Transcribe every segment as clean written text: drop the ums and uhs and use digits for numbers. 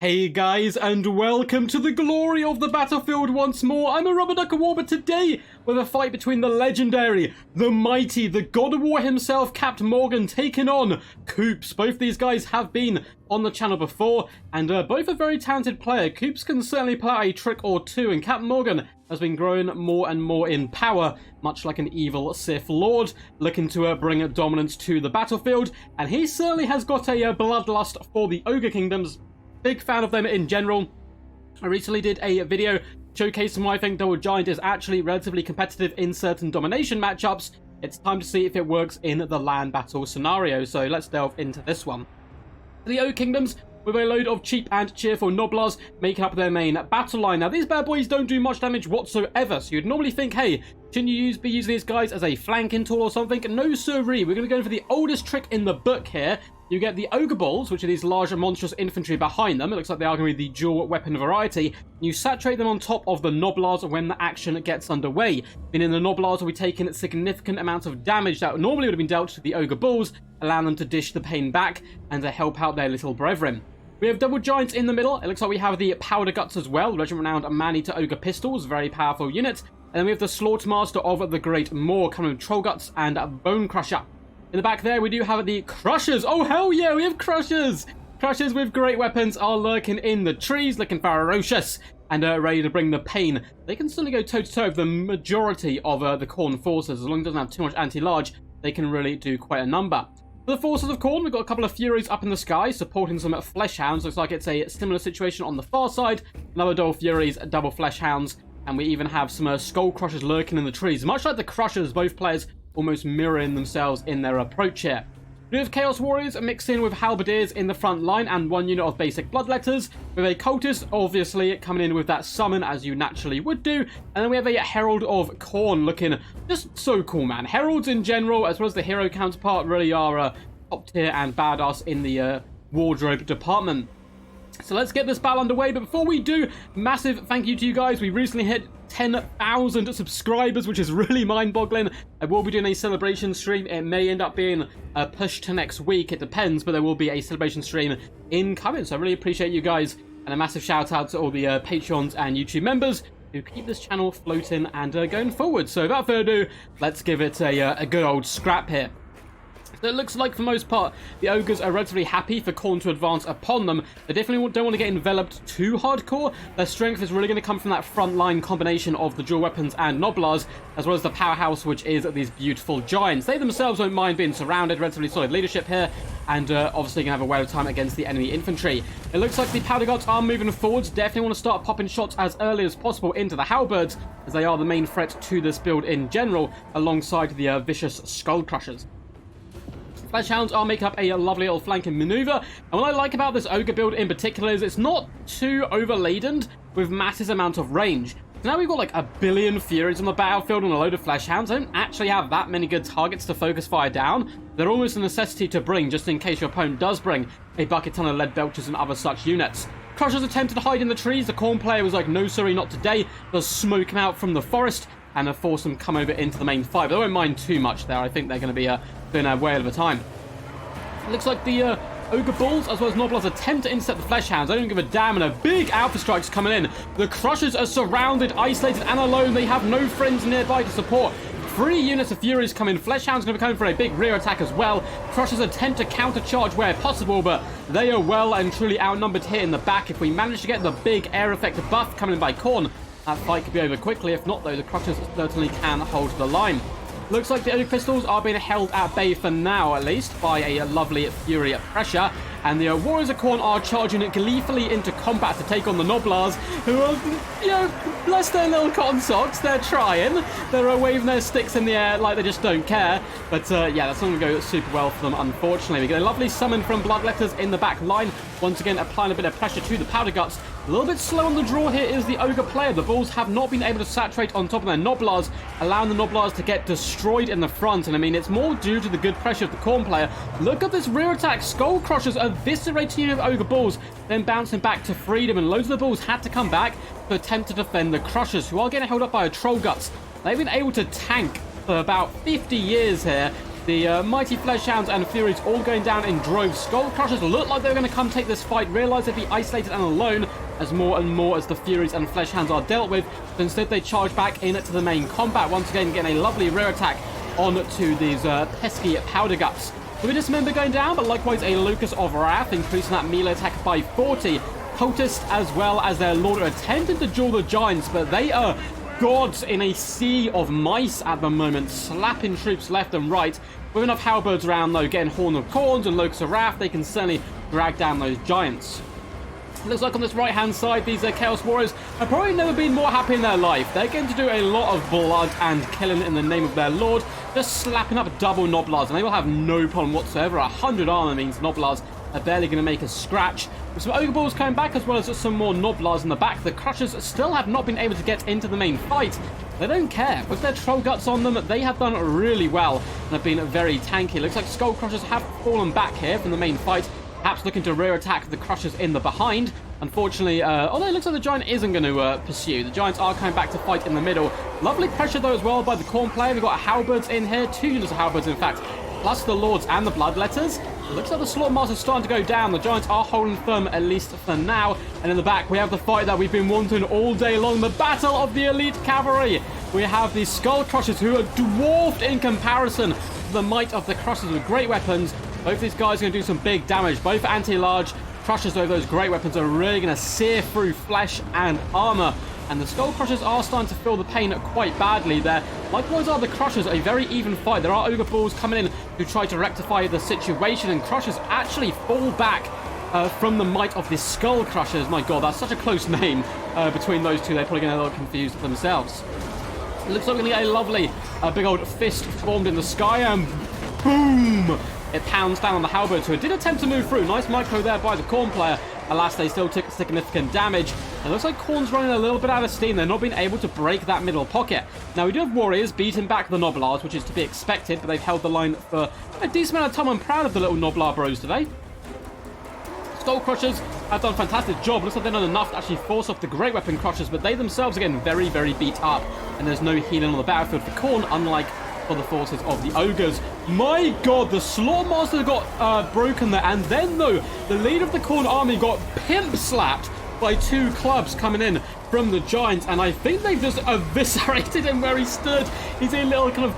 Hey guys, and welcome to the glory of the battlefield once more. I'm a Rubber Duck of War, but today with a fight between the legendary, the mighty, the God of War himself, Captain Morgan, taking on Coops. Both these guys have been on the channel before, and both a very talented player. Coops can certainly play a trick or two, and Captain Morgan has been growing more and more in power, much like an evil Sith Lord, looking to bring dominance to the battlefield, and he certainly has got a bloodlust for the Ogre Kingdoms. Big fan of them in general. I recently did a video showcasing why I think Double Giant is actually relatively competitive in certain domination matchups. It's time to see if it works in the land battle scenario, so let's delve into this one. The Ogre Kingdoms, with a load of cheap and cheerful Noblars making up their main battle line. Now, these bad boys don't do much damage whatsoever, so you'd normally think, hey, shouldn't you be using these guys as a flanking tool or something? No siree, we're going to go for the oldest trick in the book here. You get the Ogre Balls, which are these large monstrous infantry behind them. It looks like they are going to be the dual weapon variety. You saturate them on top of the Noblars when the action gets underway, meaning the Noblars will be taking significant amounts of damage that normally would have been dealt to the Ogre Balls, allowing them to dish the pain back and to help out their little brethren. We have Double Giants in the middle. It looks like we have the Powder Guts as well, regiment-renowned Man-Eater Ogre Pistols, very powerful unit. And then we have the Slaughtermaster of the Great Maw, coming with Troll Guts and Bone Crusher. In the back there, we do have the Crushers. Oh, hell yeah, we have Crushers! Crushers with great weapons are lurking in the trees, looking ferocious and ready to bring the pain. They can certainly go toe-to-toe with the majority of the Khorne forces. As long as it doesn't have too much anti-large, they can really do quite a number. For the forces of Khorne, we've got a couple of Furies up in the sky, supporting some Flesh Hounds. Looks like it's a similar situation on the far side. Another double Furies, double Flesh Hounds, and we even have some Skull Crushers lurking in the trees. Much like the Crushers, both players almost mirroring themselves in their approach here. We have Chaos Warriors mixed in with Halberdiers in the front line and one unit of basic Bloodletters, with a Cultist obviously coming in with that summon as you naturally would do, and then we have a Herald of Khorne looking just so cool, man. Heralds in general, as well as the hero counterpart, really are top tier and badass in the wardrobe department. So let's get this battle underway, but before we do, massive thank you to you guys. We recently hit 10,000 subscribers, which is really mind-boggling. I will be doing a celebration stream. It may end up being pushed to next week. It depends, but there will be a celebration stream incoming. So I really appreciate you guys, and a massive shout out to all the Patreons and YouTube members who keep this channel floating and going forward. So without further ado, let's give it a good old scrap here. So it looks like, for the most part, the Ogres are relatively happy for Khorne to advance upon them. They definitely don't want to get enveloped too hardcore. Their strength is really going to come from that front-line combination of the dual weapons and Noblars, as well as the powerhouse, which is these beautiful Giants. They themselves don't mind being surrounded, relatively solid leadership here, and obviously going to have a whale of time against the enemy infantry. It looks like the Powder Guards are moving forwards. Definitely want to start popping shots as early as possible into the Halberds, as they are the main threat to this build in general, alongside the vicious Skull Crushers. Flesh Hounds are making up a lovely little flanking maneuver, and what I like about this Ogre build in particular is it's not too overladen with massive amount of range. So now we've got like a billion Furies on the battlefield and a load of Flesh Hounds. I don't actually have that many good targets to focus fire down. They're almost a necessity to bring, just in case your opponent does bring a bucket ton of lead belchers and other such units. Crushers attempted to hide in the trees. The Khorne player was like, no sorry, not today. They'll smoke him out from the forest and force them come over into the main fight. But I won't mind too much there. I think they're going to be doing a whale of a time. It looks like the Ogre Balls, as well as Noblars, attempt to intercept the Flesh Hounds. I don't give a damn, and a big Alpha Strike's coming in. The Crushers are surrounded, isolated, and alone. They have no friends nearby to support. 3 units of Furies come in. Flesh Hounds going to be coming for a big rear attack as well. Crushers attempt to counter-charge where possible, but they are well and truly outnumbered here in the back. If we manage to get the big air effect buff coming in by Khorne, that fight could be over quickly. If not, though, the Crushers certainly can hold the line. Looks like the Ogre Pistols are being held at bay for now, at least, by a lovely Fury pressure. And the Warriors of Khorne are charging gleefully into combat to take on the Noblars, who are, you know, bless their little cotton socks. They're trying. They're waving their sticks in the air like they just don't care. But, yeah, that's not going to go super well for them, unfortunately. We get a lovely summon from Bloodletters in the back line. Once again, applying a bit of pressure to the Powder Guts. A little bit slow on the draw here is the Ogre player. The Bulls have not been able to saturate on top of their Noblars, allowing the Noblars to get destroyed in the front. And I mean, it's more due to the good pressure of the Khorne player. Look at this rear attack. Skull Crushers eviscerating you with Ogre Bulls, then bouncing back to freedom. And loads of the Bulls had to come back to attempt to defend the Crushers, who are getting held up by a Troll Guts. They've been able to tank for about 50 years here. The Mighty Fleshhounds and Furies all going down in droves. Skull Crushers look like they're going to come take this fight, realise they'd be isolated and alone as more and more as the Furies and Fleshhounds are dealt with. So instead they charge back into the main combat, once again getting a lovely rear attack onto these pesky Powder Guts. The Witness member going down, but likewise a Lucas of Wrath, increasing that melee attack by 40. Cultists as well as their Lord are attempting to duel the Giants, but they are gods in a sea of mice at the moment, slapping troops left and right. With enough halberds around, though, getting Horn of Khornes and Locus of Wrath, they can certainly drag down those Giants. Looks like on this right-hand side, these Chaos Warriors have probably never been more happy in their life. They're going to do a lot of blood and killing in the name of their lord, just slapping up double Noblars, and they will have no problem whatsoever. 100 armor means Noblars are barely going to make a scratch. With some Ogre Balls coming back, as well as some more Noblars in the back, the Crushers still have not been able to get into the main fight. They don't care. With their Troll Guts on them, they have done really well and have been very tanky. Looks like Skull Crushers have fallen back here from the main fight, perhaps looking to rear attack the Crushers in the behind. Unfortunately, although it looks like the Giant isn't going to pursue. The Giants are coming back to fight in the middle. Lovely pressure, though, as well by the Khorne player. We've got Halberds in here, 2 units of Halberds, in fact, plus the Lords and the Bloodletters. It looks like the Slaughtermaster's starting to go down. The Giants are holding firm, at least for now. And in the back, we have the fight that we've been wanting all day long, the Battle of the Elite Cavalry. We have the Skull Crushers, who are dwarfed in comparison to the might of the Crushers with great weapons. Both these guys are going to do some big damage, both anti-large. Crushers, though, those great weapons are really going to sear through flesh and armor. And the Skull Crushers are starting to feel the pain quite badly there. Likewise are the Crushers, a very even fight. There are Ogre Balls coming in to try to rectify the situation, and Crushers actually fall back from the might of the Skull Crushers. My god, that's such a close name between those two. They're probably going to get a little confused themselves. It looks like we're going to get a lovely big old fist formed in the sky, and boom! It pounds down on the Halberds, who did attempt to move through. Nice micro there by the Khorne player. Alas, they still took significant damage. It looks like Khorne's running a little bit out of steam. They're not being able to break that middle pocket. Now, we do have Warriors beating back the Noblars, which is to be expected, but they've held the line for a decent amount of time. I'm proud of the little Noblar bros today. Skull Crushers have done a fantastic job. Looks like they've done enough to actually force off the Great Weapon Crushers, but they themselves are getting very, very beat up. And there's no healing on the battlefield for Khorne, unlike for the forces of the Ogres. My god, the Slaughtermaster got broken there, and then, though, the leader of the Khorne army got pimp slapped by 2 clubs coming in from the Giants, and I think they've just eviscerated him where he stood. He's a little kind of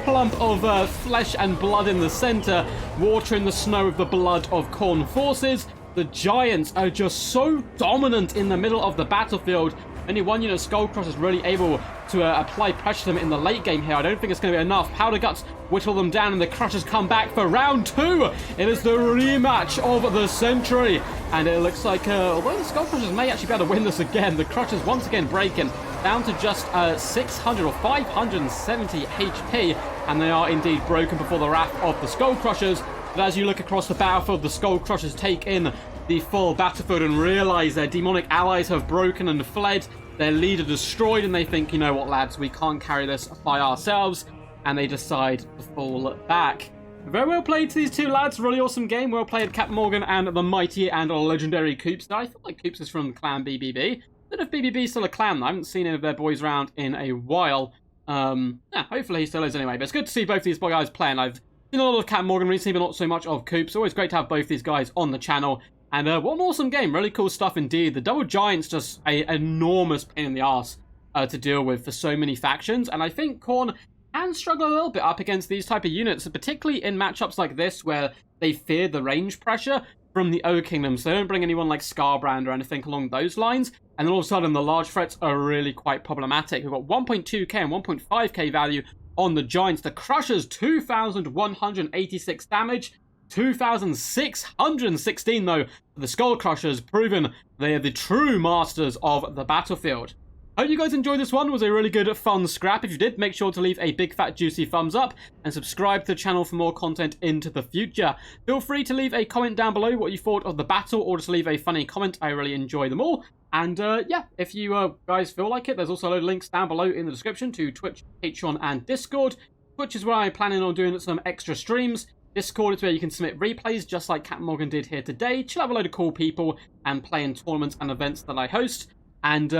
plump of flesh and blood in the center, watering the snow with the blood of Khorne forces. The Giants are just so dominant in the middle of the battlefield. Only 1 unit of Skull Crushers really able to apply pressure to them in the late game here. I don't think it's going to be enough. Powder Guts whittle them down, and the Crushers come back for round 2. It is the rematch of the century. And it looks like, although the Skull Crushers may actually be able to win this again, the Crushers once again breaking down to just 600 or 570 HP. And they are indeed broken before the wrath of the Skull Crushers. But as you look across the battlefield, the Skull Crushers take in the full battlefield and realize their demonic allies have broken and fled, their leader destroyed, and they think, you know what, lads, we can't carry this by ourselves, and they decide to fall back. Very well played to these 2 lads. Really awesome game. Well played, Captain Morgan and the mighty and legendary Coops. I feel like Coops is from Clan BBB. I don't know if BBB is still a clan, though. I haven't seen any of their boys around in a while. Yeah, hopefully he still is anyway. But it's good to see both these guys playing. I've seen a lot of Captain Morgan recently, but not so much of Coops. Always great to have both these guys on the channel. And what an awesome game. Really cool stuff indeed. The Double Giant's just an enormous pain in the arse to deal with for so many factions. And I think Khorne can struggle a little bit up against these type of units, particularly in matchups like this where they fear the range pressure from the O Kingdom. So they don't bring anyone like Scarbrand or anything along those lines. And then all of a sudden the large threats are really quite problematic. We've got 1.2k and 1.5k value on the Giants. The Crushers, 2,186 damage. 2,616 though for the Skull Crushers, proving they are the true masters of the battlefield. Hope you guys enjoyed this one. It was a really good, fun scrap. If you did, make sure to leave a big, fat, juicy thumbs up and subscribe to the channel for more content into the future. Feel free to leave a comment down below what you thought of the battle, or just leave a funny comment. I really enjoy them all. And yeah, if you guys feel like it, there's also a load of links down below in the description to Twitch, Patreon, and Discord. Twitch is where I'm planning on doing some extra streams. Discord is where you can submit replays, just like Captain Morgan did here today. Chill have a load of cool people and play in tournaments and events that I host. And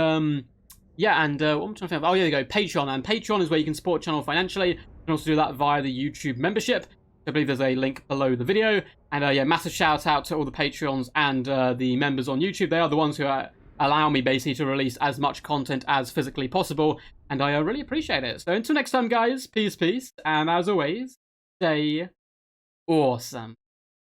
yeah, and what I'm trying to think of, oh, yeah, there you go, Patreon. And Patreon is where you can support the channel financially. can also do that via the YouTube membership. I believe there's a link below the video. And yeah, massive shout out to all the Patreons and the members on YouTube. They are the ones who allow me basically to release as much content as physically possible. And I really appreciate it. So until next time, guys, peace, peace. And as always, stay awesome.